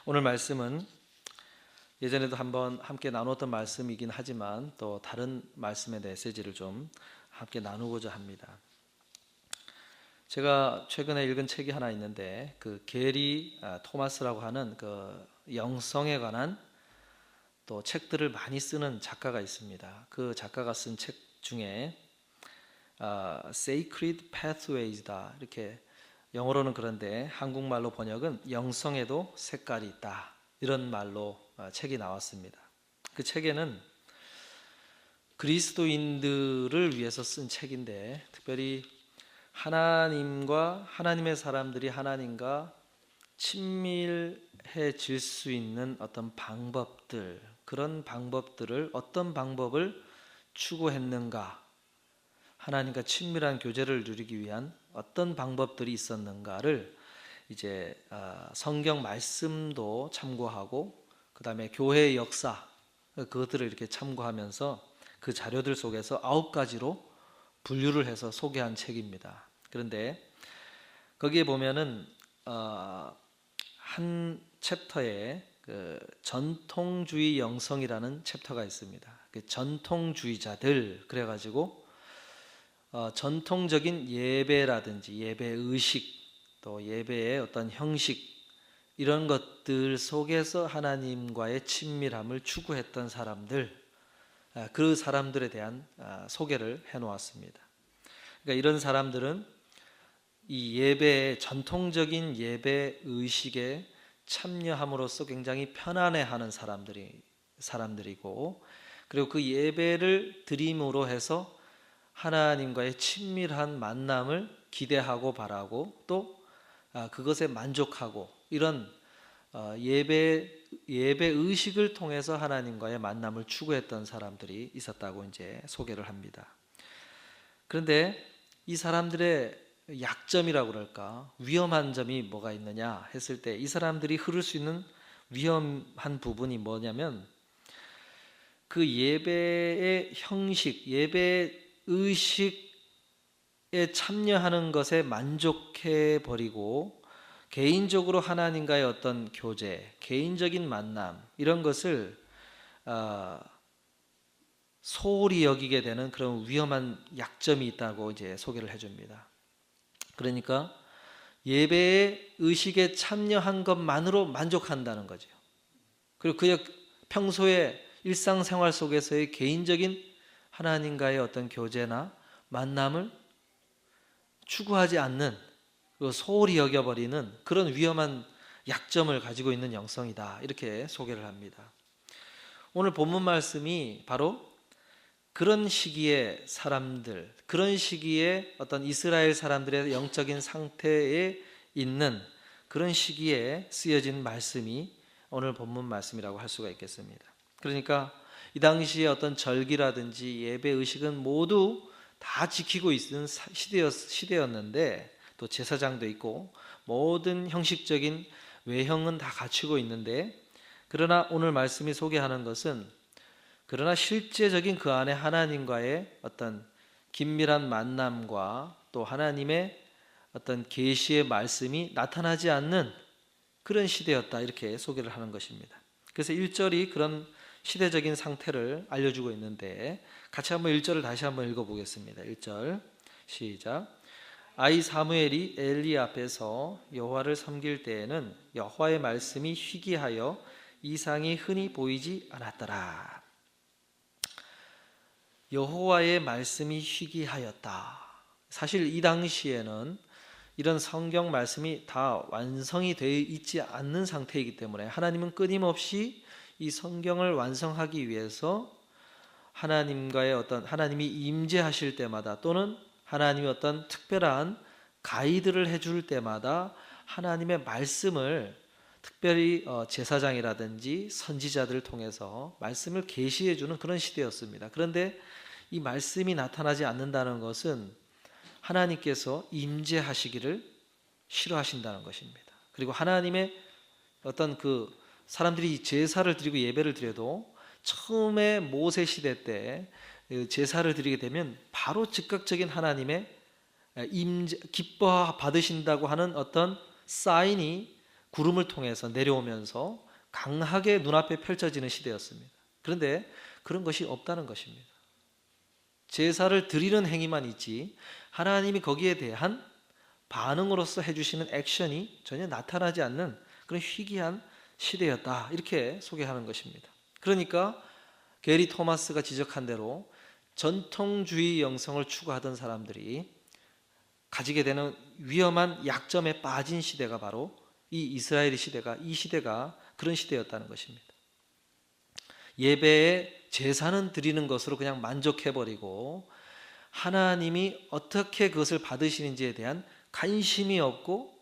오늘 말씀은 예전에도 한번 함께 나눴던 말씀이긴 하지만 또 다른 말씀의 메시지를 좀 함께 나누고자 합니다. 제가 최근에 읽은 책이 하나 있는데 그 게리 토마스라고 하는 그 영성에 관한 또 책들을 많이 쓰는 작가가 있습니다. 그 작가가 쓴 책 중에 Sacred Pathways다 이렇게 영어로는 그런데 한국말로 번역은 영성에도 색깔이 있다 이런 말로 책이 나왔습니다. 그 책에는 그리스도인들을 위해서 쓴 책인데 특별히 하나님과 하나님의 사람들이 하나님과 친밀해질 수 있는 어떤 방법들, 그런 방법들을 어떤 방법을 추구했는가, 하나님과 친밀한 교제를 누리기 위한 어떤 방법들이 있었는가를 이제 성경 말씀도 참고하고 그 다음에 교회의 역사 그것들을 이렇게 참고하면서 그 자료들 속에서 9가지로 분류를 해서 소개한 책입니다. 그런데 거기에 보면은 한 챕터에 그 전통주의 영성이라는 챕터가 있습니다. 그 전통주의자들 그래가지고 전통적인 예배라든지 예배 의식 또 예배의 어떤 형식 이런 것들 속에서 하나님과의 친밀함을 추구했던 사람들 그 사람들에 대한 소개를 해놓았습니다. 그러니까 이런 사람들은 이 예배의 전통적인 예배 의식에 참여함으로써 굉장히 편안해하는 사람들이고 그리고 그 예배를 드림으로 해서 하나님과의 친밀한 만남을 기대하고 바라고 또 그것에 만족하고 이런 예배 의식을 통해서 하나님과의 만남을 추구했던 사람들이 있었다고 이제 소개를 합니다. 그런데 이 사람들의 약점이라고 그럴까 위험한 점이 뭐가 있느냐 했을 때 이 사람들이 흐를 수 있는 위험한 부분이 뭐냐면 그 예배의 형식, 예배 의식에 참여하는 것에 만족해 버리고 개인적으로 하나님과의 어떤 교제, 개인적인 만남 이런 것을 소홀히 여기게 되는 그런 위험한 약점이 있다고 이제 소개를 해줍니다. 그러니까 예배의 의식에 참여한 것만으로 만족한다는 거죠. 그리고 그 평소에 일상생활 속에서의 개인적인 하나님과의 어떤 교제나 만남을 추구하지 않는 소홀히 여겨버리는 그런 위험한 약점을 가지고 있는 영성이다 이렇게 소개를 합니다. 오늘 본문 말씀이 바로 그런 시기의 사람들, 그런 시기에 어떤 이스라엘 사람들의 영적인 상태에 있는 그런 시기에 쓰여진 말씀이 오늘 본문 말씀이라고 할 수가 있겠습니다. 그러니까 이 당시에 어떤 절기라든지 예배 의식은 모두 다 지키고 있는 시대였는데 또 제사장도 있고 모든 형식적인 외형은 다 갖추고 있는데 그러나 오늘 말씀이 소개하는 것은 그러나 실제적인 그 안에 하나님과의 어떤 긴밀한 만남과 또 하나님의 어떤 계시의 말씀이 나타나지 않는 그런 시대였다 이렇게 소개를 하는 것입니다. 그래서 1절이 그런 시대적인 상태를 알려주고 있는데 같이 한번 1절을 다시 한번 읽어보겠습니다. 1절 시작. 아이 사무엘이 엘리 앞에서 여호와를 섬길 때에는 여호와의 말씀이 희귀하여 이상이 흔히 보이지 않았더라. 여호와의 말씀이 희귀하였다. 사실 이 당시에는 이런 성경 말씀이 다 완성이 되어 있지 않는 상태이기 때문에 하나님은 끊임없이 이 성경을 완성하기 위해서 하나님과의 어떤 하나님이 임재하실 때마다 또는 하나님이 어떤 특별한 가이드를 해줄 때마다 하나님의 말씀을 특별히 제사장이라든지 선지자들을 통해서 말씀을 계시해 주는 그런 시대였습니다. 그런데 이 말씀이 나타나지 않는다는 것은 하나님께서 임재하시기를 싫어하신다는 것입니다. 그리고 하나님의 어떤 그 사람들이 제사를 드리고 예배를 드려도 처음에 모세 시대 때 제사를 드리게 되면 바로 즉각적인 하나님의 임재 기뻐 받으신다고 하는 어떤 사인이 구름을 통해서 내려오면서 강하게 눈앞에 펼쳐지는 시대였습니다. 그런데 그런 것이 없다는 것입니다. 제사를 드리는 행위만 있지 하나님이 거기에 대한 반응으로서 해주시는 액션이 전혀 나타나지 않는 그런 희귀한 시대였다, 이렇게 소개하는 것입니다. 그러니까 게리 토마스가 지적한 대로 전통주의 영성을 추구하던 사람들이 가지게 되는 위험한 약점에 빠진 시대가 바로 이 이스라엘의 시대가, 이 시대가 그런 시대였다는 것입니다. 예배에 제사는 드리는 것으로 그냥 만족해버리고 하나님이 어떻게 그것을 받으시는지에 대한 관심이 없고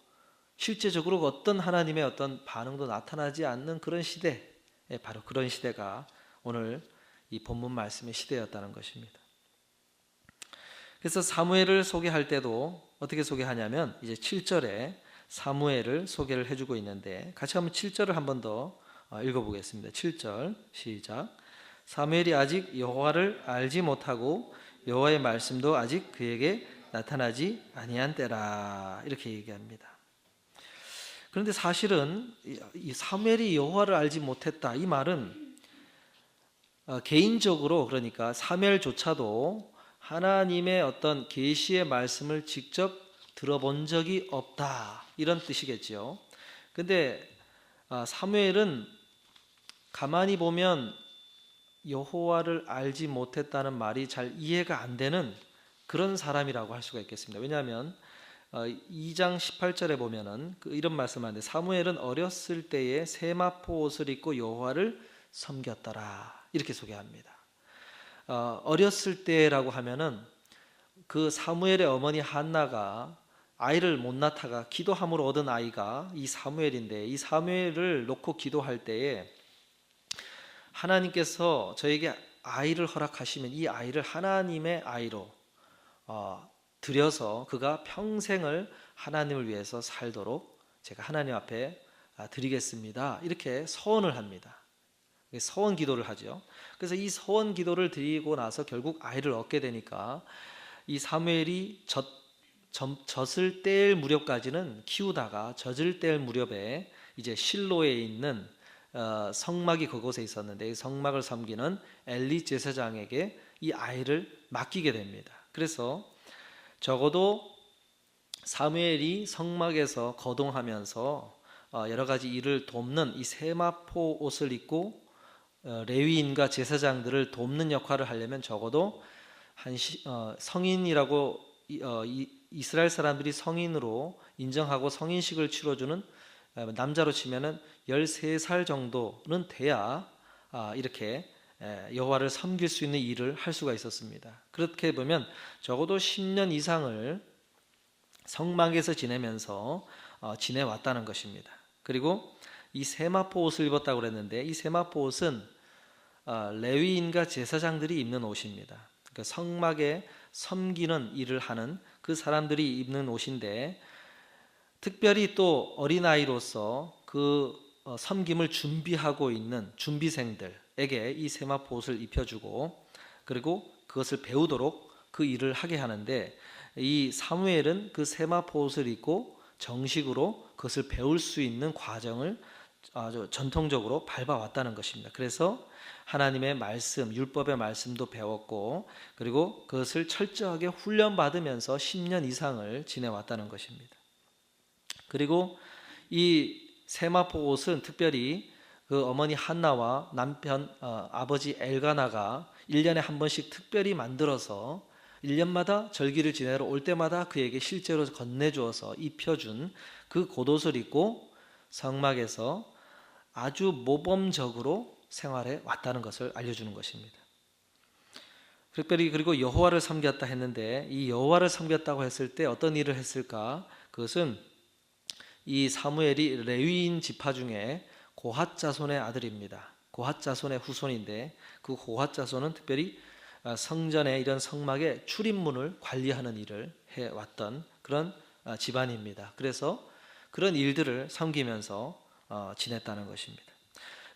실제적으로 어떤 하나님의 어떤 반응도 나타나지 않는 그런 시대, 바로 그런 시대가 오늘 이 본문 말씀의 시대였다는 것입니다. 그래서 사무엘을 소개할 때도 어떻게 소개하냐면 이제 7절에 사무엘을 소개를 해주고 있는데 같이 한번 7절을 한 번 더 읽어보겠습니다. 7절 시작. 사무엘이 아직 여호와를 알지 못하고 여호와의 말씀도 아직 그에게 나타나지 아니한 때라, 이렇게 얘기합니다. 그런데 사실은 이 사무엘이 여호와를 알지 못했다, 이 말은 개인적으로, 그러니까 사무엘조차도 하나님의 어떤 계시의 말씀을 직접 들어본 적이 없다, 이런 뜻이겠죠. 근데 사무엘은 가만히 보면 여호와를 알지 못했다는 말이 잘 이해가 안 되는 그런 사람이라고 할 수가 있겠습니다. 왜냐하면 2장 18절에 보면은 이런 말씀하는데 사무엘은 어렸을 때에 세마포 옷을 입고 여호와를 섬겼더라, 이렇게 소개합니다. 어렸을 때라고 하면은 그 사무엘의 어머니 한나가 아이를 못 낳다가 기도함으로 얻은 아이가 이 사무엘인데, 이 사무엘을 놓고 기도할 때에 하나님께서 저에게 아이를 허락하시면 이 아이를 하나님의 아이로 드려서 그가 평생을 하나님을 위해서 살도록 제가 하나님 앞에 드리겠습니다, 이렇게 서원을 합니다. 서원 기도를 하죠. 그래서 이 서원 기도를 드리고 나서 결국 아이를 얻게 되니까 이 사무엘이 젖을 뗄 무렵까지는 키우다가 젖을 뗄 무렵에 이제 실로에 있는 성막이 그곳에 있었는데 이 성막을 섬기는 엘리 제사장에게 이 아이를 맡기게 됩니다. 그래서 적어도 사무엘이 성막에서 거동하면서 여러 가지 일을 돕는 이 세마포 옷을 입고 레위인과 제사장들을 돕는 역할을 하려면 적어도 성인이라고 이스라엘 사람들이 성인으로 인정하고 성인식을 치러주는 남자로 치면은 13살 정도는 돼야 이렇게 여호와를 섬길 수 있는 일을 할 수가 있었습니다. 그렇게 보면 적어도 10년 이상을 성막에서 지내면서 지내왔다는 것입니다. 그리고 이 세마포 옷을 입었다고 그랬는데 이 세마포 옷은 레위인과 제사장들이 입는 옷입니다. 그러니까 성막에 섬기는 일을 하는 그 사람들이 입는 옷인데 특별히 또 어린아이로서 그 섬김을 준비하고 있는 준비생들에게 이 세마포 옷을 입혀주고 그리고 그것을 배우도록 그 일을 하게 하는데 이 사무엘은 그 세마포 옷을 입고 정식으로 그것을 배울 수 있는 과정을 아주 전통적으로 밟아왔다는 것입니다. 그래서 하나님의 말씀, 율법의 말씀도 배웠고 그리고 그것을 철저하게 훈련받으면서 10년 이상을 지내왔다는 것입니다. 그리고 이 세마포 옷은 특별히 그 어머니 한나와 남편 아버지 엘가나가 1년에 한 번씩 특별히 만들어서 1년마다 절기를 지내러 올 때마다 그에게 실제로 건네주어서 입혀준 그 겉옷을 입고 성막에서 아주 모범적으로 생활해 왔다는 것을 알려주는 것입니다. 특별히 그리고 여호와를 섬겼다 했는데 이 여호와를 섬겼다고 했을 때 어떤 일을 했을까? 그것은 이 사무엘이 레위인 지파 중에 고핫 자손의 아들입니다. 고핫 자손의 후손인데 그 고핫 자손은 특별히 성전의 이런 성막의 출입문을 관리하는 일을 해왔던 그런 집안입니다. 그래서 그런 일들을 섬기면서 지냈다는 것입니다.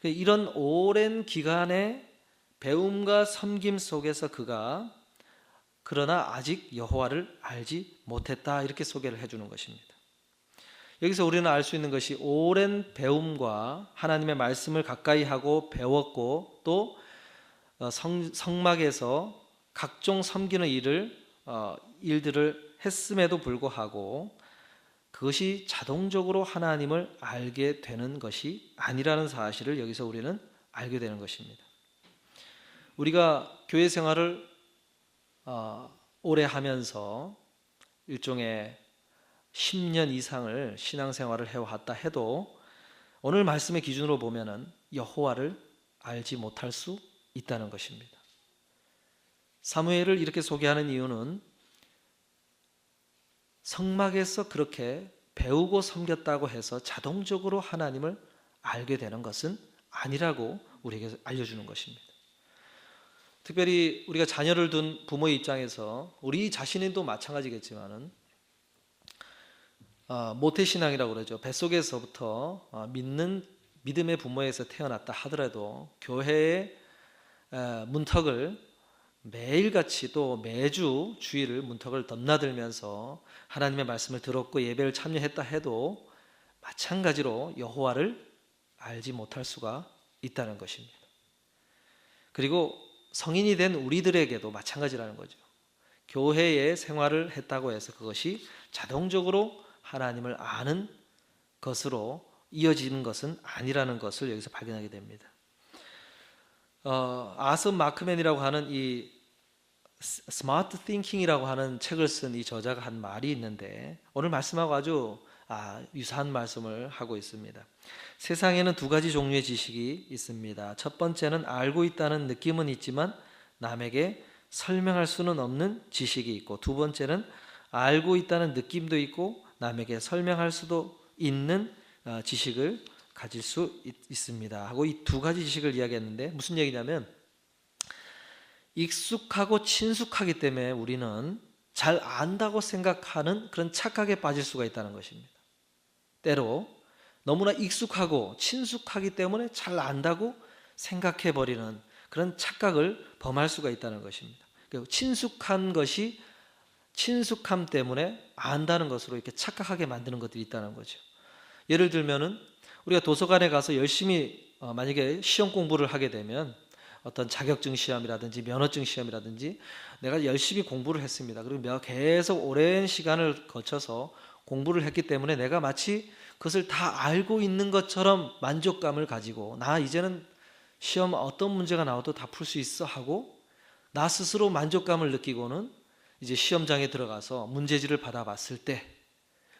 이런 오랜 기간의 배움과 섬김 속에서 그가 그러나 아직 여호와를 알지 못했다 이렇게 소개를 해주는 것입니다. 여기서 우리는 알 수 있는 것이 오랜 배움과 하나님의 말씀을 가까이 하고 배웠고 또 성막에서 각종 섬기는 일들을 했음에도 불구하고 그것이 자동적으로 하나님을 알게 되는 것이 아니라는 사실을 여기서 우리는 알게 되는 것입니다. 우리가 교회 생활을 오래 하면서 일종의 10년 이상을 신앙생활을 해왔다 해도 오늘 말씀의 기준으로 보면은 여호와를 알지 못할 수 있다는 것입니다. 사무엘을 이렇게 소개하는 이유는 성막에서 그렇게 배우고 섬겼다고 해서 자동적으로 하나님을 알게 되는 것은 아니라고 우리에게 알려주는 것입니다. 특별히 우리가 자녀를 둔 부모의 입장에서 우리 자신도 마찬가지겠지만은 모태신앙이라고 그러죠. 뱃속에서부터 믿는 믿음의 부모에서 태어났다 하더라도 교회의 문턱을 매일같이 또 매주 주일을 문턱을 넘나들면서 하나님의 말씀을 들었고 예배를 참여했다 해도 마찬가지로 여호와를 알지 못할 수가 있다는 것입니다. 그리고 성인이 된 우리들에게도 마찬가지라는 거죠. 교회의 생활을 했다고 해서 그것이 자동적으로 하나님을 아는 것으로 이어지는 것은 아니라는 것을 여기서 발견하게 됩니다. 아서 마크맨이라고 하는 이 스마트 띵킹이라고 하는 책을 쓴 이 저자가 한 말이 있는데 오늘 말씀하고 아주 유사한 말씀을 하고 있습니다. 세상에는 두 가지 종류의 지식이 있습니다. 첫 번째는 알고 있다는 느낌은 있지만 남에게 설명할 수는 없는 지식이 있고, 두 번째는 알고 있다는 느낌도 있고 남에게 설명할 수도 있는 지식을 가질 수 있습니다 하고 이 두 가지 지식을 이야기했는데 무슨 얘기냐면 익숙하고 친숙하기 때문에 우리는 잘 안다고 생각하는 그런 착각에 빠질 수가 있다는 것입니다. 때로 너무나 익숙하고 친숙하기 때문에 잘 안다고 생각해버리는 그런 착각을 범할 수가 있다는 것입니다. 친숙한 것이 친숙함 때문에 안다는 것으로 이렇게 착각하게 만드는 것들이 있다는 거죠. 예를 들면은 우리가 도서관에 가서 열심히 만약에 시험 공부를 하게 되면 어떤 자격증 시험이라든지 면허증 시험이라든지 내가 열심히 공부를 했습니다. 그리고 계속 오랜 시간을 거쳐서 공부를 했기 때문에 내가 마치 그것을 다 알고 있는 것처럼 만족감을 가지고 나 이제는 시험 어떤 문제가 나와도 다 풀 수 있어 하고 나 스스로 만족감을 느끼고는 이제 시험장에 들어가서 문제지를 받아봤을 때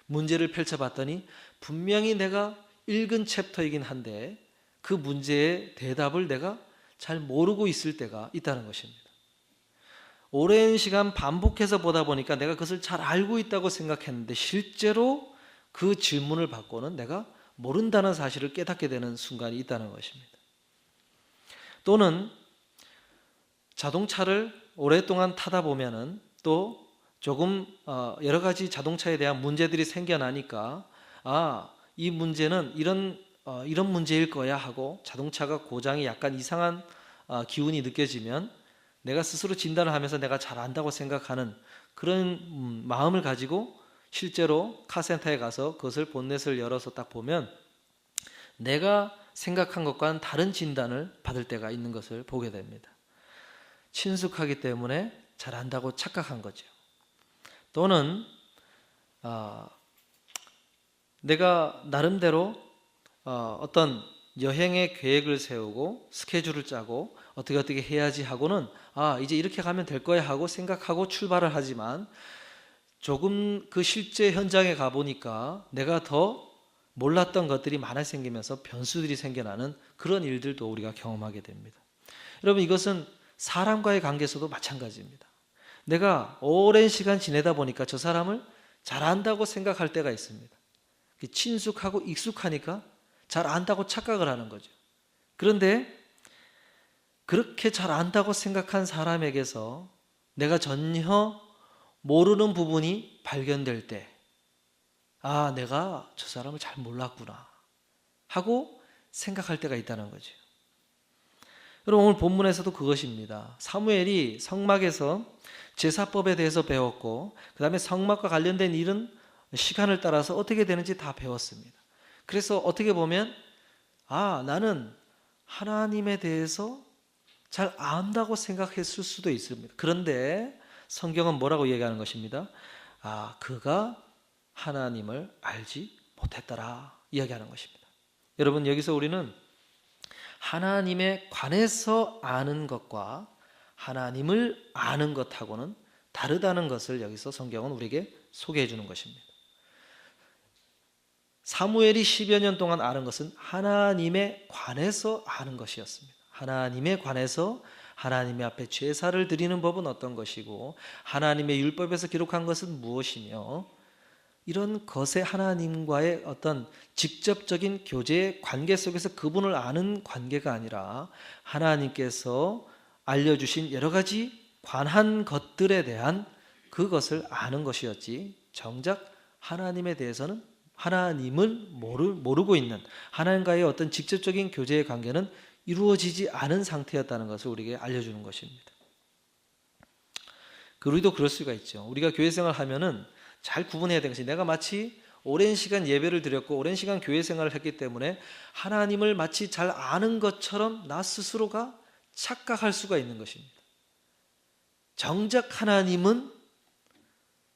문제를 펼쳐봤더니 분명히 내가 읽은 챕터이긴 한데 그 문제의 대답을 내가 잘 모르고 있을 때가 있다는 것입니다. 오랜 시간 반복해서 보다 보니까 내가 그것을 잘 알고 있다고 생각했는데 실제로 그 질문을 받고는 내가 모른다는 사실을 깨닫게 되는 순간이 있다는 것입니다. 또는 자동차를 오랫동안 타다 보면은 또 조금 여러 가지 자동차에 대한 문제들이 생겨나니까 이 문제는 이런 문제일 거야 하고 자동차가 고장이 약간 이상한 기운이 느껴지면 내가 스스로 진단을 하면서 내가 잘 안다고 생각하는 그런 마음을 가지고 실제로 카센터에 가서 그것을 본넷을 열어서 딱 보면 내가 생각한 것과는 다른 진단을 받을 때가 있는 것을 보게 됩니다. 친숙하기 때문에 잘 안다고 착각한 거죠. 또는 내가 나름대로 어떤 여행의 계획을 세우고 스케줄을 짜고 어떻게 해야지 하고는 이제 이렇게 가면 될 거야 하고 생각하고 출발을 하지만 조금 그 실제 현장에 가보니까 내가 더 몰랐던 것들이 많이 생기면서 변수들이 생겨나는 그런 일들도 우리가 경험하게 됩니다. 여러분 이것은 사람과의 관계에서도 마찬가지입니다. 내가 오랜 시간 지내다 보니까 저 사람을 잘 안다고 생각할 때가 있습니다. 친숙하고 익숙하니까 잘 안다고 착각을 하는 거죠. 그런데 그렇게 잘 안다고 생각한 사람에게서 내가 전혀 모르는 부분이 발견될 때 내가 저 사람을 잘 몰랐구나 하고 생각할 때가 있다는 거죠. 여러분 오늘 본문에서도 그것입니다. 사무엘이 성막에서 제사법에 대해서 배웠고 그 다음에 성막과 관련된 일은 시간을 따라서 어떻게 되는지 다 배웠습니다. 그래서 어떻게 보면 나는 하나님에 대해서 잘 안다고 생각했을 수도 있습니다. 그런데 성경은 뭐라고 얘기하는 것입니다. 그가 하나님을 알지 못했더라 이야기하는 것입니다. 여러분, 여기서 우리는 하나님에 관해서 아는 것과 하나님을 아는 것하고는 다르다는 것을 여기서 성경은 우리에게 소개해 주는 것입니다. 사무엘이 10여 년 동안 아는 것은 하나님에 관해서 아는 것이었습니다. 하나님에 관해서 하나님의 앞에 제사를 드리는 법은 어떤 것이고 하나님의 율법에서 기록한 것은 무엇이며 이런 것에 하나님과의 어떤 직접적인 교제의 관계 속에서 그분을 아는 관계가 아니라 하나님께서 알려주신 여러 가지 관한 것들에 대한 그것을 아는 것이었지, 정작 하나님에 대해서는 하나님을 모르고 있는, 하나님과의 어떤 직접적인 교제의 관계는 이루어지지 않은 상태였다는 것을 우리에게 알려주는 것입니다. 우리도 그럴 수가 있죠. 우리가 교회 생활을 하면은 잘 구분해야 되는 것이, 내가 마치 오랜 시간 예배를 드렸고 오랜 시간 교회 생활을 했기 때문에 하나님을 마치 잘 아는 것처럼 나 스스로가 착각할 수가 있는 것입니다. 정작 하나님은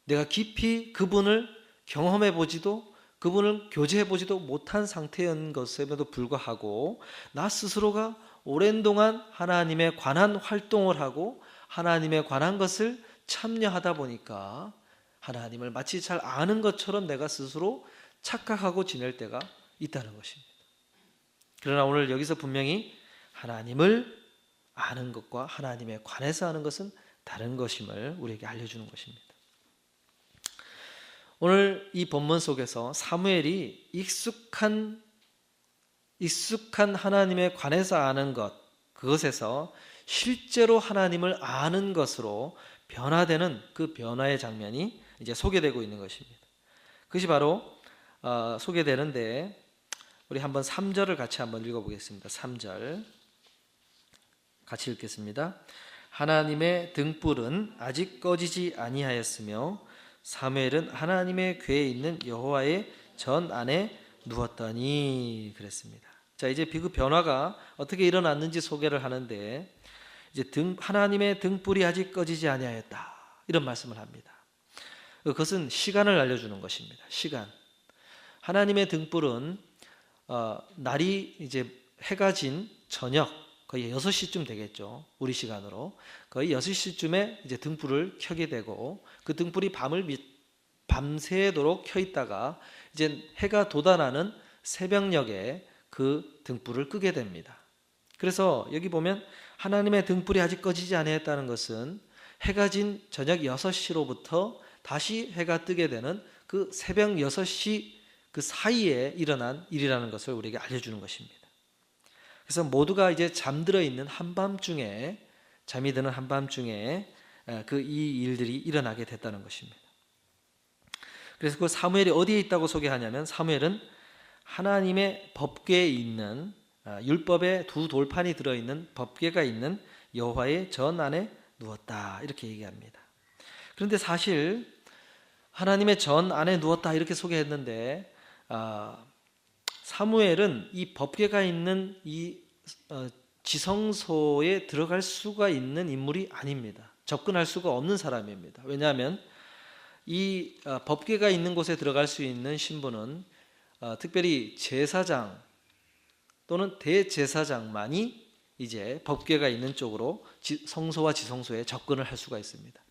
내가 깊이 그분을 경험해 보지도 그분을 교제해 보지도 못한 상태인 것임에도 불구하고 나 스스로가 오랜 동안 하나님에 관한 활동을 하고 하나님에 관한 것을 참여하다 보니까 하나님을 마치 잘 아는 것처럼 내가 스스로 착각하고 지낼 때가 있다는 것입니다. 그러나 오늘 여기서 분명히 하나님을 아는 것과 하나님에 관해서 아는 것은 다른 것임을 우리에게 알려주는 것입니다. 오늘 이 본문 속에서 사무엘이 익숙한 하나님에 관해서 아는 것, 그것에서 실제로 하나님을 아는 것으로 변화되는 그 변화의 장면이 이제 소개되고 있는 것입니다. 그것이 바로 소개되는데 우리 한번 3절을 같이 한번 읽어보겠습니다. 3절 같이 읽겠습니다. 하나님의 등불은 아직 꺼지지 아니하였으며 사무엘은 하나님의 궤에 있는 여호와의 전 안에 누웠더니 그랬습니다. 자, 이제 그 변화가 어떻게 일어났는지 소개를 하는데, 이제 하나님의 등불이 아직 꺼지지 아니하였다 이런 말씀을 합니다. 그것은 시간을 알려주는 것입니다. 시간. 하나님의 등불은 날이 이제 해가 진 저녁 거의 6시쯤 되겠죠. 우리 시간으로 거의 6시쯤에 이제 등불을 켜게 되고 그 등불이 밤새도록 켜 있다가 이제 해가 돋아나는 새벽녘에 그 등불을 끄게 됩니다. 그래서 여기 보면 하나님의 등불이 아직 꺼지지 않았다는 것은 해가 진 저녁 6시로부터 다시 해가 뜨게 되는 그 새벽 6시 그 사이에 일어난 일이라는 것을 우리에게 알려주는 것입니다. 그래서 모두가 이제 잠들어 있는 한밤중에, 잠이 드는 한밤중에 이 일들이 일어나게 됐다는 것입니다. 그래서 그 사무엘이 어디에 있다고 소개하냐면 사무엘은 하나님의 법궤에 있는 율법의 두 돌판이 들어있는 법궤가 있는 여호와의 전 안에 누웠다 이렇게 얘기합니다. 그런데 사실 하나님의 전 안에 누웠다 이렇게 소개했는데 사무엘은 이 법궤가 있는 이 지성소에 들어갈 수가 있는 인물이 아닙니다. 접근할 수가 없는 사람입니다. 왜냐하면 이 법궤가 있는 곳에 들어갈 수 있는 신분은 특별히 제사장 또는 대제사장만이 이제 법궤가 있는 쪽으로 성소와 지성소에 접근을 할 수가 있습니다.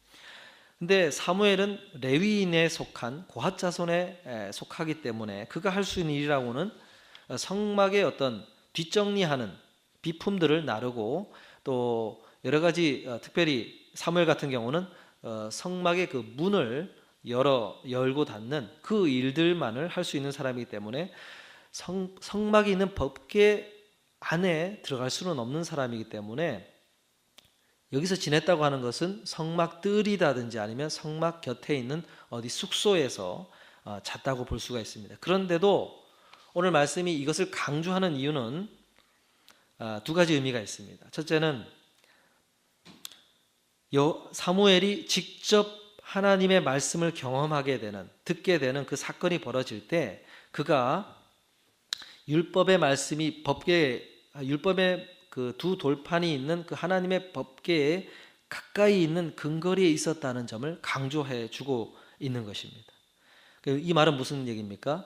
근데 사무엘은 레위인에 속한 고핫 자손에 속하기 때문에 그가 할 수 있는 일이라고는 성막의 어떤 뒷정리하는 비품들을 나르고 또 여러 가지 특별히 사무엘 같은 경우는 성막의 그 문을 열고 닫는 그 일들만을 할 수 있는 사람이기 때문에 성막이 있는 법궤 안에 들어갈 수는 없는 사람이기 때문에 여기서 지냈다고 하는 것은 성막 뜰이라든지 아니면 성막 곁에 있는 어디 숙소에서 잤다고 볼 수가 있습니다. 그런데도 오늘 말씀이 이것을 강조하는 이유는 두 가지 의미가 있습니다. 첫째는 사무엘이 직접 하나님의 말씀을 경험하게 되는, 듣게 되는 그 사건이 벌어질 때 그가 율법의 말씀이 율법의 그 두 돌판이 있는 그 하나님의 법궤에 가까이 있는 근거리에 있었다는 점을 강조해 주고 있는 것입니다. 이 말은 무슨 얘기입니까?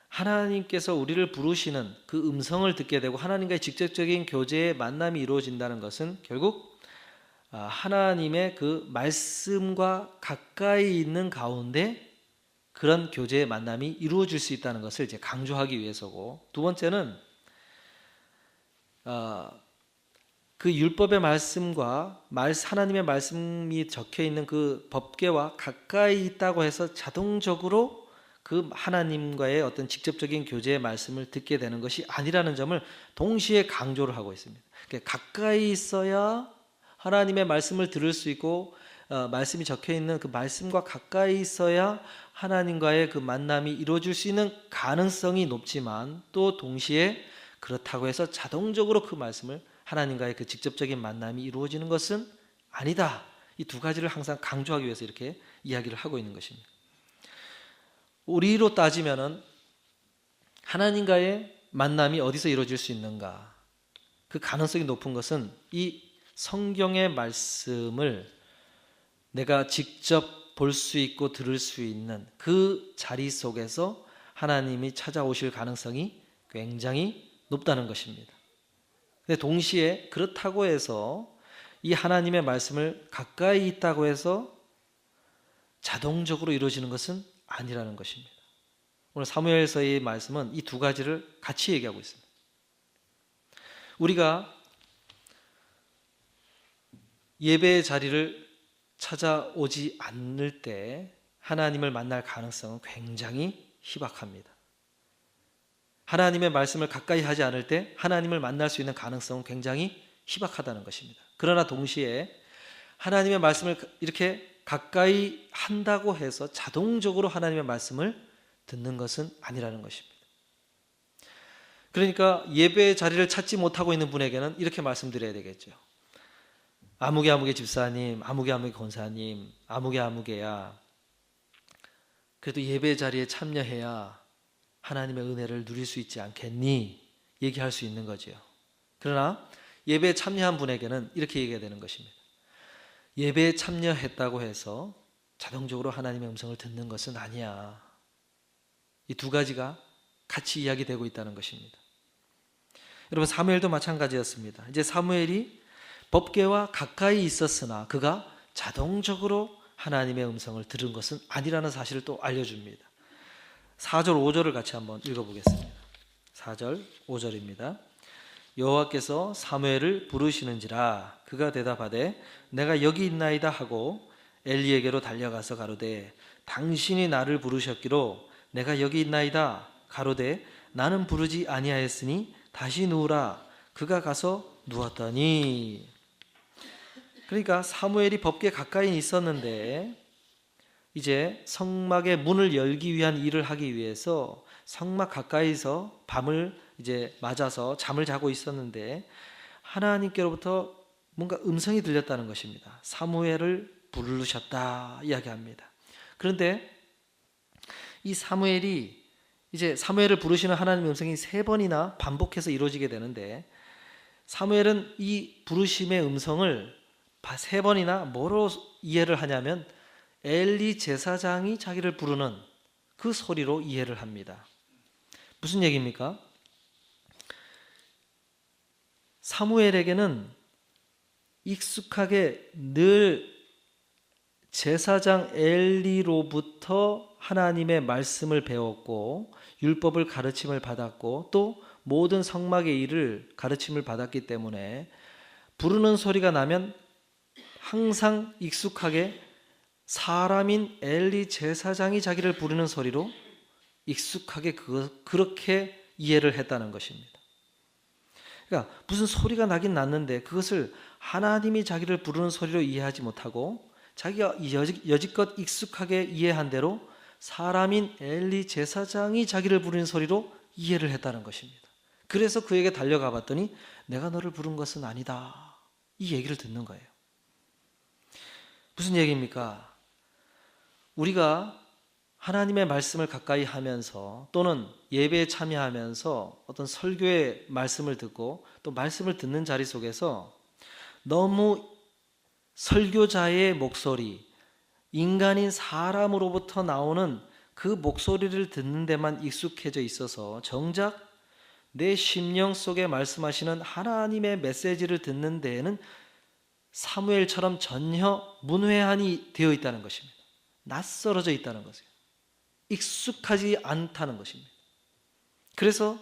하나님께서 우리를 부르시는 그 음성을 듣게 되고 하나님과의 직접적인 교제의 만남이 이루어진다는 것은 결국 하나님의 그 말씀과 가까이 있는 가운데 그런 교제의 만남이 이루어질 수 있다는 것을 이제 강조하기 위해서고, 두 번째는 그 율법의 말씀과 하나님의 말씀이 적혀 있는 그 법궤와 가까이 있다고 해서 자동적으로 그 하나님과의 어떤 직접적인 교제의 말씀을 듣게 되는 것이 아니라는 점을 동시에 강조를 하고 있습니다. 그러니까 가까이 있어야 하나님의 말씀을 들을 수 있고, 말씀이 적혀 있는 그 말씀과 가까이 있어야 하나님과의 그 만남이 이루어질 수 있는 가능성이 높지만, 또 동시에 그렇다고 해서 자동적으로 그 말씀을 하나님과의 그 직접적인 만남이 이루어지는 것은 아니다. 이 두 가지를 항상 강조하기 위해서 이렇게 이야기를 하고 있는 것입니다. 우리로 따지면은 하나님과의 만남이 어디서 이루어질 수 있는가? 그 가능성이 높은 것은 이 성경의 말씀을 내가 직접 볼 수 있고 들을 수 있는 그 자리 속에서 하나님이 찾아오실 가능성이 굉장히 높다는 것입니다. 근데 동시에 그렇다고 해서 이 하나님의 말씀을 가까이 있다고 해서 자동적으로 이루어지는 것은 아니라는 것입니다. 오늘 사무엘서의 말씀은 이 두 가지를 같이 얘기하고 있습니다. 우리가 예배의 자리를 찾아오지 않을 때 하나님을 만날 가능성은 굉장히 희박합니다. 하나님의 말씀을 가까이 하지 않을 때 하나님을 만날 수 있는 가능성은 굉장히 희박하다는 것입니다. 그러나 동시에 하나님의 말씀을 이렇게 가까이 한다고 해서 자동적으로 하나님의 말씀을 듣는 것은 아니라는 것입니다. 그러니까 예배의 자리를 찾지 못하고 있는 분에게는 이렇게 말씀드려야 되겠죠. 아무개 아무개 집사님, 아무개 아무개 권사님, 아무개 아무개야, 그래도 예배 자리에 참여해야 하나님의 은혜를 누릴 수 있지 않겠니? 얘기할 수 있는 거죠. 그러나 예배에 참여한 분에게는 이렇게 얘기해야 되는 것입니다. 예배에 참여했다고 해서 자동적으로 하나님의 음성을 듣는 것은 아니야. 이 두 가지가 같이 이야기되고 있다는 것입니다. 여러분, 사무엘도 마찬가지였습니다. 이제 사무엘이 법궤와 가까이 있었으나 그가 자동적으로 하나님의 음성을 들은 것은 아니라는 사실을 또 알려줍니다. 4절 5절을 같이 한번 읽어보겠습니다. 4절 5절입니다. 여호와께서 사무엘을 부르시는지라 그가 대답하되 내가 여기 있나이다 하고 엘리에게로 달려가서 가로되 당신이 나를 부르셨기로 내가 여기 있나이다. 가로되 나는 부르지 아니하였으니 다시 누우라. 그가 가서 누웠더니. 그러니까 사무엘이 법궤 가까이 있었는데 이제 성막의 문을 열기 위한 일을 하기 위해서 성막 가까이서 밤을 이제 맞아서 잠을 자고 있었는데 하나님께로부터 뭔가 음성이 들렸다는 것입니다. 사무엘을 부르셨다 이야기합니다. 그런데 이 사무엘이 이제 사무엘을 부르시는 하나님의 음성이 3번이나 반복해서 이루어지게 되는데, 사무엘은 이 부르심의 음성을 3번이나 뭐로 이해를 하냐면 엘리 제사장이 자기를 부르는 그 소리로 이해를 합니다. 무슨 얘기입니까? 사무엘에게는 익숙하게 늘 제사장 엘리로부터 하나님의 말씀을 배웠고 율법을 가르침을 받았고 또 모든 성막의 일을 가르침을 받았기 때문에 부르는 소리가 나면 항상 익숙하게 사람인 엘리 제사장이 자기를 부르는 소리로 익숙하게 그렇게 이해를 했다는 것입니다. 그러니까 무슨 소리가 나긴 났는데 그것을 하나님이 자기를 부르는 소리로 이해하지 못하고 자기가 여지껏 익숙하게 이해한 대로 사람인 엘리 제사장이 자기를 부르는 소리로 이해를 했다는 것입니다. 그래서 그에게 달려가 봤더니 내가 너를 부른 것은 아니다. 이 얘기를 듣는 거예요. 무슨 얘기입니까? 우리가 하나님의 말씀을 가까이 하면서 또는 예배에 참여하면서 어떤 설교의 말씀을 듣고 또 말씀을 듣는 자리 속에서 너무 설교자의 목소리, 인간인 사람으로부터 나오는 그 목소리를 듣는 데만 익숙해져 있어서 정작 내 심령 속에 말씀하시는 하나님의 메시지를 듣는 데에는 사무엘처럼 전혀 문외한이 되어 있다는 것입니다. 낯설어져 있다는 것이에요. 익숙하지 않다는 것입니다. 그래서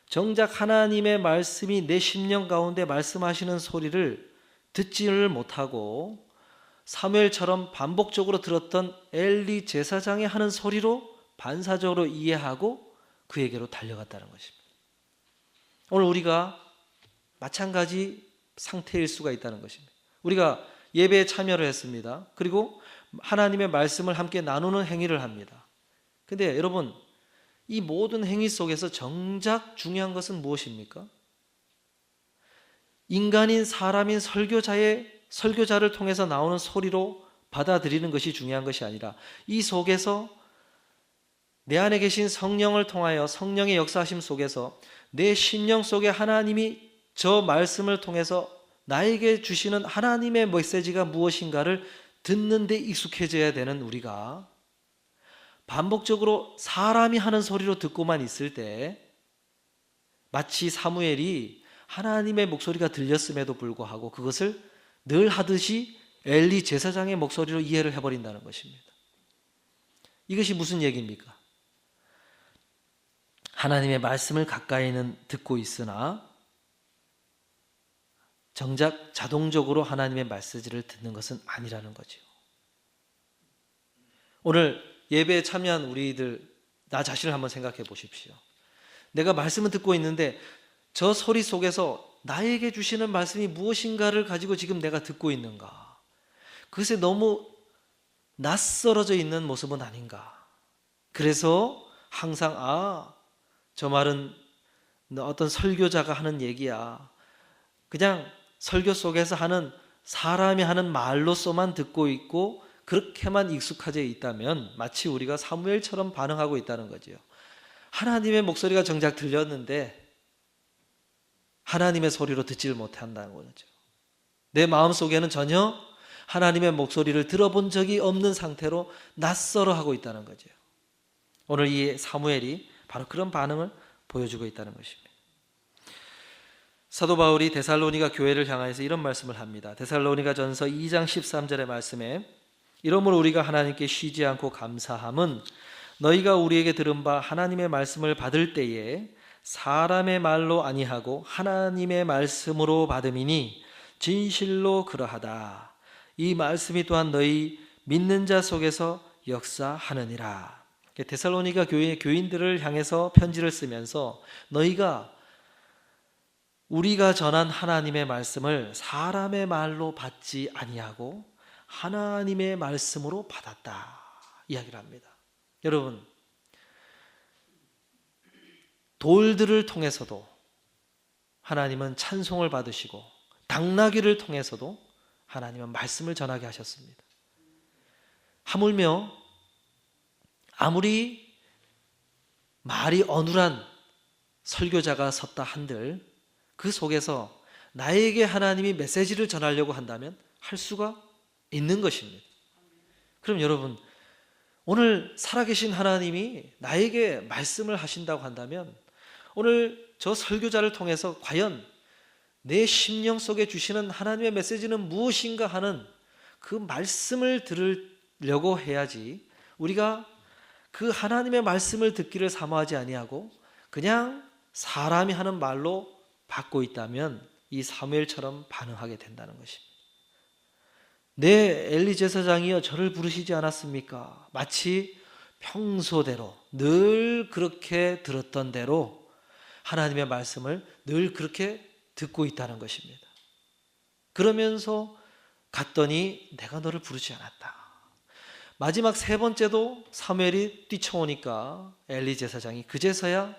정작 하나님의 말씀이 내 심령 가운데 말씀하시는 소리를 듣지를 못하고 사무엘처럼 반복적으로 들었던 엘리 제사장이 하는 소리로 반사적으로 이해하고 그에게로 달려갔다는 것입니다. 오늘 우리가 마찬가지 상태일 수가 있다는 것입니다. 우리가 예배에 참여를 했습니다. 그리고 하나님의 말씀을 함께 나누는 행위를 합니다. 근데 여러분, 이 모든 행위 속에서 정작 중요한 것은 무엇입니까? 인간인 사람인 설교자를 통해서 나오는 소리로 받아들이는 것이 중요한 것이 아니라 이 속에서 내 안에 계신 성령을 통하여 성령의 역사하심 속에서 내 심령 속에 하나님이 저 말씀을 통해서 나에게 주시는 하나님의 메시지가 무엇인가를 듣는 데 익숙해져야 되는 우리가 반복적으로 사람이 하는 소리로 듣고만 있을 때 마치 사무엘이 하나님의 목소리가 들렸음에도 불구하고 그것을 늘 하듯이 엘리 제사장의 목소리로 이해를 해버린다는 것입니다. 이것이 무슨 얘기입니까? 하나님의 말씀을 가까이는 듣고 있으나 정작 자동적으로 하나님의 메시지를 듣는 것은 아니라는 거죠. 오늘 예배에 참여한 우리들, 나 자신을 한번 생각해 보십시오. 내가 말씀을 듣고 있는데 저 소리 속에서 나에게 주시는 말씀이 무엇인가를 가지고 지금 내가 듣고 있는가? 그것에 너무 낯설어져 있는 모습은 아닌가? 그래서 항상 저 말은 어떤 설교자가 하는 얘기야. 그냥 설교 속에서 하는 사람이 하는 말로서만 듣고 있고 그렇게만 익숙해져 있다면 마치 우리가 사무엘처럼 반응하고 있다는 거죠. 하나님의 목소리가 정작 들렸는데 하나님의 소리로 듣지를 못한다는 거죠. 내 마음속에는 전혀 하나님의 목소리를 들어본 적이 없는 상태로 낯설어하고 있다는 거죠. 오늘 이 사무엘이 바로 그런 반응을 보여주고 있다는 것입니다. 사도 바울이 데살로니가 교회를 향하여서 이런 말씀을 합니다. 데살로니가 전서 2장 13절의 말씀에 이러므로 우리가 하나님께 쉬지 않고 감사함은 너희가 우리에게 들은 바 하나님의 말씀을 받을 때에 사람의 말로 아니하고 하나님의 말씀으로 받음이니 진실로 그러하다. 이 말씀이 또한 너희 믿는 자 속에서 역사하느니라. 데살로니가 교회 교인들을 향해서 편지를 쓰면서 너희가 우리가 전한 하나님의 말씀을 사람의 말로 받지 아니하고 하나님의 말씀으로 받았다 이야기를 합니다. 여러분, 돌들을 통해서도 하나님은 찬송을 받으시고 당나귀를 통해서도 하나님은 말씀을 전하게 하셨습니다. 하물며 아무리 말이 어눌한 설교자가 섰다 한들 그 속에서 나에게 하나님이 메시지를 전하려고 한다면 할 수가 있는 것입니다. 그럼 여러분, 오늘 살아계신 하나님이 나에게 말씀을 하신다고 한다면 오늘 저 설교자를 통해서 과연 내 심령 속에 주시는 하나님의 메시지는 무엇인가 하는 그 말씀을 들으려고 해야지 우리가 그 하나님의 말씀을 듣기를 사모하지 아니하고 그냥 사람이 하는 말로 받고 있다면 이 사무엘처럼 반응하게 된다는 것입니다. 내 엘리 제사장이여 저를 부르시지 않았습니까? 마치 평소대로 늘 그렇게 들었던 대로 하나님의 말씀을 늘 그렇게 듣고 있다는 것입니다. 그러면서 갔더니 내가 너를 부르지 않았다. 마지막 세 번째도 사무엘이 뛰쳐오니까 엘리 제사장이 그제서야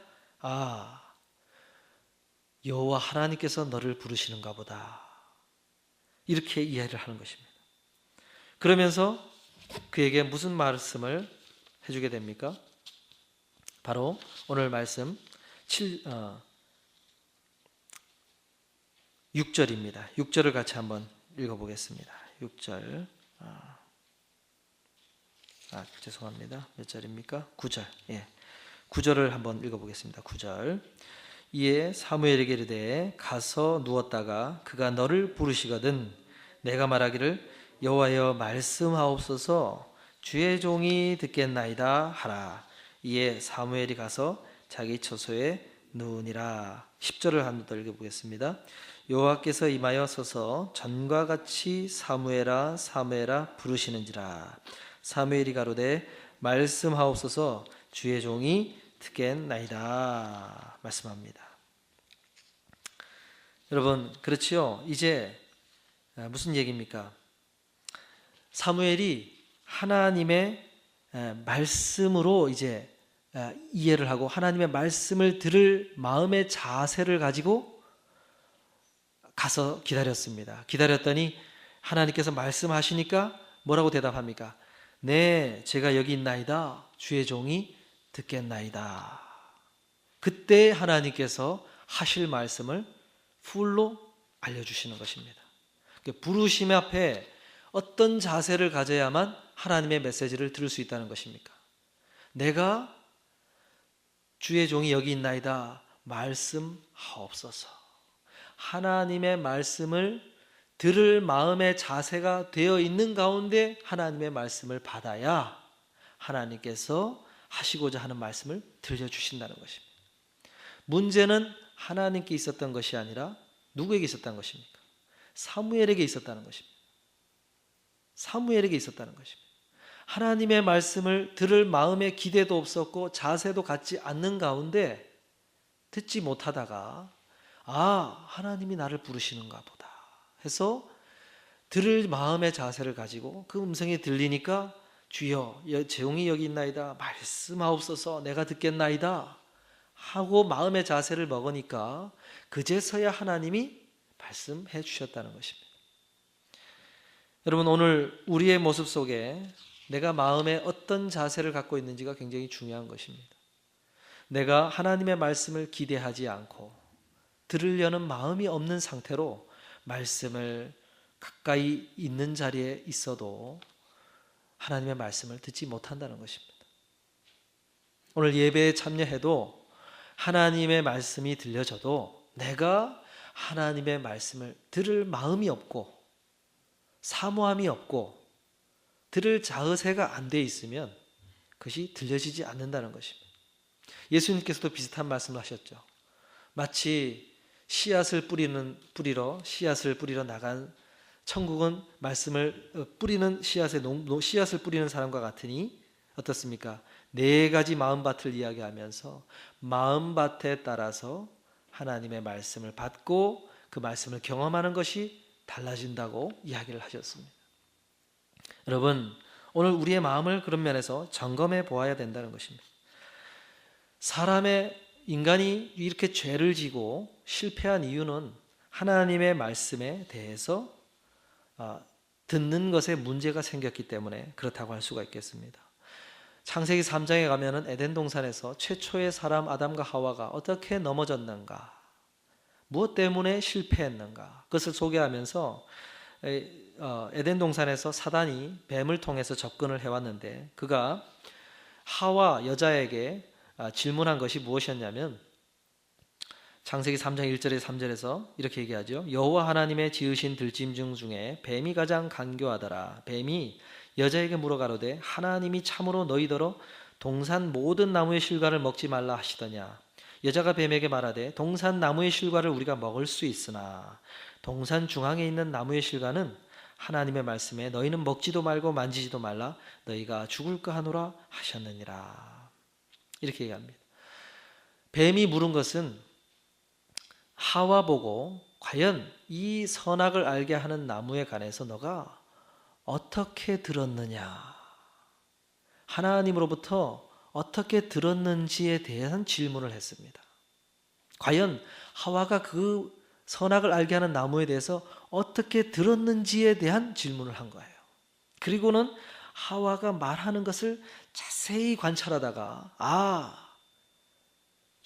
여호와 하나님께서 너를 부르시는가 보다 이렇게 이해를 하는 것입니다. 그러면서 그에게 무슨 말씀을 해주게 됩니까? 바로 오늘 말씀 6절입니다. 6절을 같이 한번 읽어보겠습니다. 6절. 죄송합니다. 몇 절입니까? 9절. 9절을 한번 읽어보겠습니다. 9절. 이에 사무엘에게 이르되 가서 누웠다가 그가 너를 부르시거든 내가 말하기를 여호와여 말씀하옵소서 주의 종이 듣겠나이다 하라. 이에 사무엘이 가서 자기 처소에 누우니라. 10절을 한번 더 읽어보겠습니다. 여호와께서 임하여 서서 전과 같이 사무엘아 사무엘아 부르시는지라. 사무엘이 가로되 말씀하옵소서 주의 종이 듣겠나이다 말씀합니다. 여러분 그렇지요? 이제 무슨 얘기입니까? 사무엘이 하나님의 말씀으로 이제 이해를 하고 하나님의 말씀을 들을 마음의 자세를 가지고 가서 기다렸습니다. 기다렸더니 하나님께서 말씀하시니까 뭐라고 대답합니까? 네, 제가 여기 있나이다. 주의 종이 듣겠나이다. 그때 하나님께서 하실 말씀을 풀로 알려주시는 것입니다. 부르심 앞에 어떤 자세를 가져야만 하나님의 메시지를 들을 수 있다는 것입니까? 내가 주의 종이 여기 있나이다. 말씀하옵소서. 하나님의 말씀을 들을 마음의 자세가 되어 있는 가운데 하나님의 말씀을 받아야 하나님께서 하시고자 하는 말씀을 들려주신다는 것입니다. 문제는 하나님께 있었던 것이 아니라 누구에게 있었다는 것입니까? 사무엘에게 있었다는 것입니다. 사무엘에게 있었다는 것입니다. 하나님의 말씀을 들을 마음의 기대도 없었고 자세도 갖지 않는 가운데 듣지 못하다가 하나님이 나를 부르시는가 보다 해서 들을 마음의 자세를 가지고 그 음성이 들리니까 주여 재용이 여기 있나이다 말씀하옵소서 내가 듣겠나이다 하고 마음의 자세를 먹으니까 그제서야 하나님이 말씀해 주셨다는 것입니다. 여러분 오늘 우리의 모습 속에 내가 마음에 어떤 자세를 갖고 있는지가 굉장히 중요한 것입니다. 내가 하나님의 말씀을 기대하지 않고 들으려는 마음이 없는 상태로 말씀을 가까이 있는 자리에 있어도 하나님의 말씀을 듣지 못한다는 것입니다. 오늘 예배에 참여해도 하나님의 말씀이 들려져도 내가 하나님의 말씀을 들을 마음이 없고 사모함이 없고 들을 자세가 안 돼 있으면 그것이 들려지지 않는다는 것입니다. 예수님께서도 비슷한 말씀을 하셨죠. 마치 씨앗을 뿌리러 나간 천국은 말씀을 뿌리는 씨앗을 뿌리는 사람과 같으니 어떻습니까? 4가지 마음밭을 이야기하면서 마음밭에 따라서 하나님의 말씀을 받고 그 말씀을 경험하는 것이 달라진다고 이야기를 하셨습니다. 여러분 오늘 우리의 마음을 그런 면에서 점검해 보아야 된다는 것입니다. 인간이 이렇게 죄를 지고 실패한 이유는 하나님의 말씀에 대해서 듣는 것에 문제가 생겼기 때문에 그렇다고 할 수가 있겠습니다. 창세기 3장에 가면은 에덴 동산에서 최초의 사람 아담과 하와가 어떻게 넘어졌는가, 무엇 때문에 실패했는가, 그것을 소개하면서 에덴 동산에서 사단이 뱀을 통해서 접근을 해왔는데 그가 하와 여자에게 질문한 것이 무엇이었냐면 창세기 3장 1절에 3절에서 이렇게 얘기하죠. 여호와 하나님의 지으신 들짐승 중에 뱀이 가장 간교하더라. 뱀이 여자에게 물어가로되 하나님이 참으로 너희더러 동산 모든 나무의 실과를 먹지 말라 하시더냐. 여자가 뱀에게 말하되 동산 나무의 실과를 우리가 먹을 수 있으나 동산 중앙에 있는 나무의 실과는 하나님의 말씀에 너희는 먹지도 말고 만지지도 말라 너희가 죽을까 하노라 하셨느니라. 이렇게 얘기합니다. 뱀이 물은 것은 하와 보고 과연 이 선악을 알게 하는 나무에 관해서 너가 어떻게 들었느냐, 하나님으로부터 어떻게 들었는지에 대한 질문을 했습니다. 과연 하와가 그 선악을 알게 하는 나무에 대해서 어떻게 들었는지에 대한 질문을 한 거예요. 그리고는 하와가 말하는 것을 자세히 관찰하다가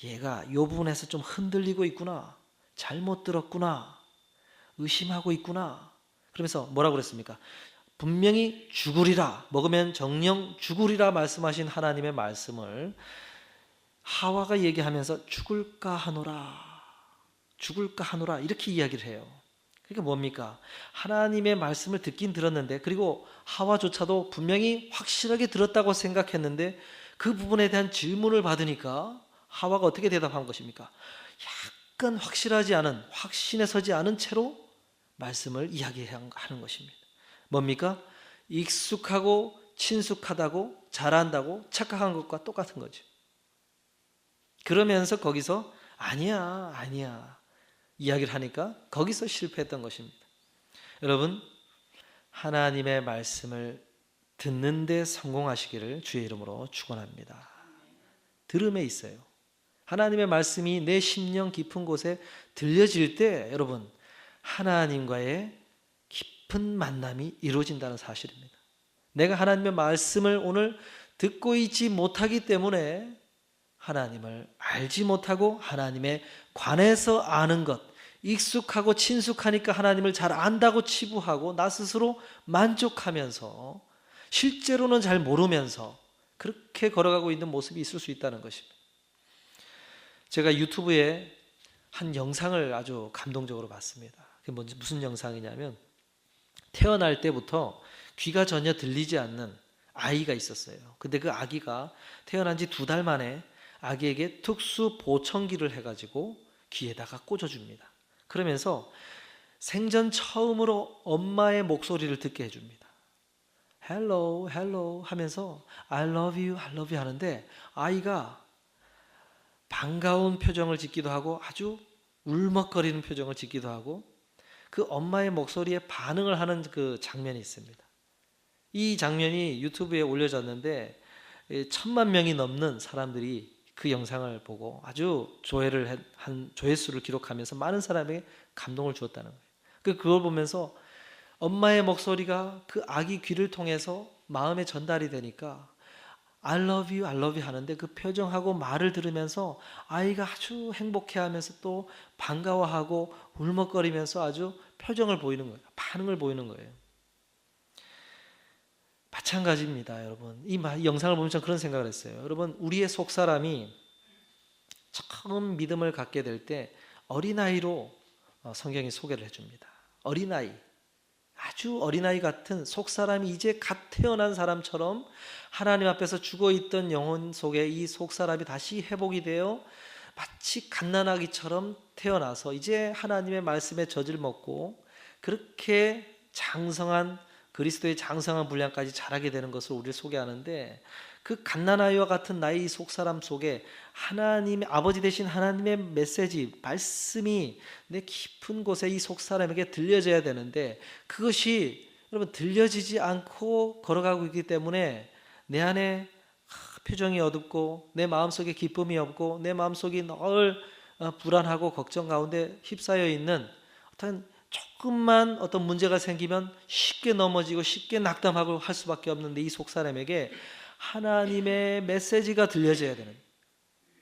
얘가 이 부분에서 좀 흔들리고 있구나, 잘못 들었구나, 의심하고 있구나. 그러면서 뭐라고 그랬습니까? 분명히 죽으리라, 먹으면 정령 죽으리라 말씀하신 하나님의 말씀을 하와가 얘기하면서 죽을까 하노라 이렇게 이야기를 해요. 그러니까 뭡니까? 하나님의 말씀을 듣긴 들었는데, 그리고 하와조차도 분명히 확실하게 들었다고 생각했는데 그 부분에 대한 질문을 받으니까 하와가 어떻게 대답한 것입니까? 약간 확실하지 않은, 확신에 서지 않은 채로 말씀을 이야기하는 것입니다. 뭡니까? 익숙하고 친숙하다고, 잘한다고 착각한 것과 똑같은 거죠. 그러면서 거기서 아니야 이야기를 하니까 거기서 실패했던 것입니다. 여러분, 하나님의 말씀을 듣는 데 성공하시기를 주의 이름으로 축원합니다. 들음에 있어요. 하나님의 말씀이 내 심령 깊은 곳에 들려질 때 여러분, 하나님과의 깊은 만남이 이루어진다는 사실입니다. 내가 하나님의 말씀을 오늘 듣고 있지 못하기 때문에 하나님을 알지 못하고 하나님에 관해서 아는 것, 익숙하고 친숙하니까 하나님을 잘 안다고 치부하고 나 스스로 만족하면서 실제로는 잘 모르면서 그렇게 걸어가고 있는 모습이 있을 수 있다는 것입니다. 제가 유튜브에 한 영상을 아주 감동적으로 봤습니다. 그게 무슨 영상이냐면, 태어날 때부터 귀가 전혀 들리지 않는 아이가 있었어요. 근데 그 아기가 태어난 지 2달 만에 아기에게 특수 보청기를 해가지고 귀에다가 꽂아줍니다. 그러면서 생전 처음으로 엄마의 목소리를 듣게 해줍니다. Hello, hello 하면서 I love you, I love you 하는데 아이가 반가운 표정을 짓기도 하고 아주 울먹거리는 표정을 짓기도 하고 그 엄마의 목소리에 반응을 하는 그 장면이 있습니다. 이 장면이 유튜브에 올려졌는데 1000만 명이 넘는 사람들이 그 영상을 보고 아주 조회수를 기록하면서 많은 사람에게 감동을 주었다는 거예요. 그걸 보면서 엄마의 목소리가 그 아기 귀를 통해서 마음에 전달이 되니까 I love you, I love you 하는데 그 표정하고 말을 들으면서 아이가 아주 행복해하면서 또 반가워하고 울먹거리면서 아주 표정을 보이는 거예요. 반응을 보이는 거예요. 마찬가지입니다, 여러분. 이 영상을 보면서 그런 생각을 했어요. 여러분, 우리의 속사람이 처음 믿음을 갖게 될 때 어린아이로 성경이 소개를 해줍니다. 어린아이, 아주 어린아이 같은 속사람이 이제 갓 태어난 사람처럼 하나님 앞에서 죽어있던 영혼 속에 이 속사람이 다시 회복이 되어 마치 갓난아기처럼 태어나서 이제 하나님의 말씀의 젖을 먹고 그렇게 장성한 그리스도의 장성한 분량까지 자라게 되는 것을 우리를 소개하는데, 그 갓난아이와 같은 나의 속사람 속에 하나님의 아버지 되신 하나님의 메시지, 말씀이 내 깊은 곳에 이 속사람에게 들려져야 되는데 그것이 여러분 들려지지 않고 걸어가고 있기 때문에 내 안에 표정이 어둡고 내 마음속에 기쁨이 없고 내 마음속이 늘 불안하고 걱정 가운데 휩싸여 있는 어떤 조금만 어떤 문제가 생기면 쉽게 넘어지고 쉽게 낙담하고 할 수밖에 없는데, 이 속사람에게 하나님의 메시지가 들려져야 되는,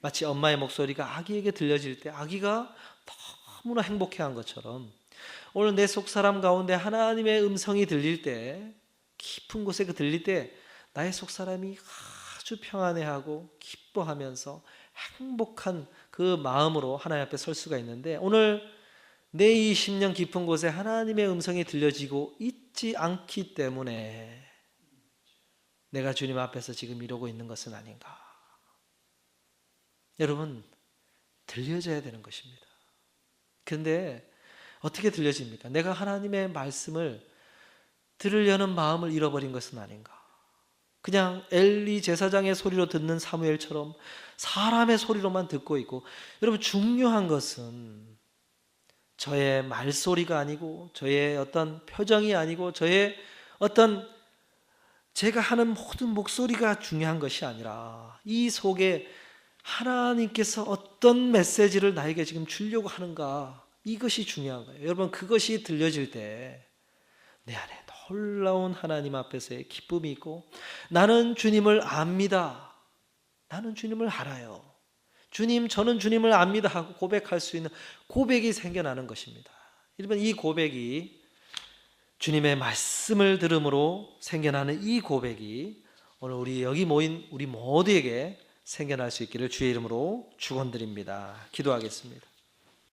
마치 엄마의 목소리가 아기에게 들려질 때 아기가 너무나 행복해한 것처럼 오늘 내 속사람 가운데 하나님의 음성이 들릴 때, 깊은 곳에 들릴 때 나의 속사람이 아주 평안해하고 기뻐하면서 행복한 그 마음으로 하나님 앞에 설 수가 있는데, 오늘 내 이 심령 깊은 곳에 하나님의 음성이 들려지고 있지 않기 때문에 내가 주님 앞에서 지금 이러고 있는 것은 아닌가. 여러분, 들려져야 되는 것입니다. 그런데 어떻게 들려집니까? 내가 하나님의 말씀을 들으려는 마음을 잃어버린 것은 아닌가. 그냥 엘리 제사장의 소리로 듣는 사무엘처럼 사람의 소리로만 듣고 있고, 여러분 중요한 것은 저의 말소리가 아니고 저의 어떤 표정이 아니고 저의 어떤 제가 하는 모든 목소리가 중요한 것이 아니라 이 속에 하나님께서 어떤 메시지를 나에게 지금 주려고 하는가, 이것이 중요한 거예요. 여러분, 그것이 들려질 때 내 안에 놀라운 하나님 앞에서의 기쁨이 있고, 나는 주님을 압니다. 나는 주님을 알아요. 주님, 저는 주님을 압니다 하고 고백할 수 있는 고백이 생겨나는 것입니다. 여러분, 이 고백이, 주님의 말씀을 들음으로 생겨나는 이 고백이 오늘 우리 여기 모인 우리 모두에게 생겨날 수 있기를 주의 이름으로 축원드립니다. 기도하겠습니다.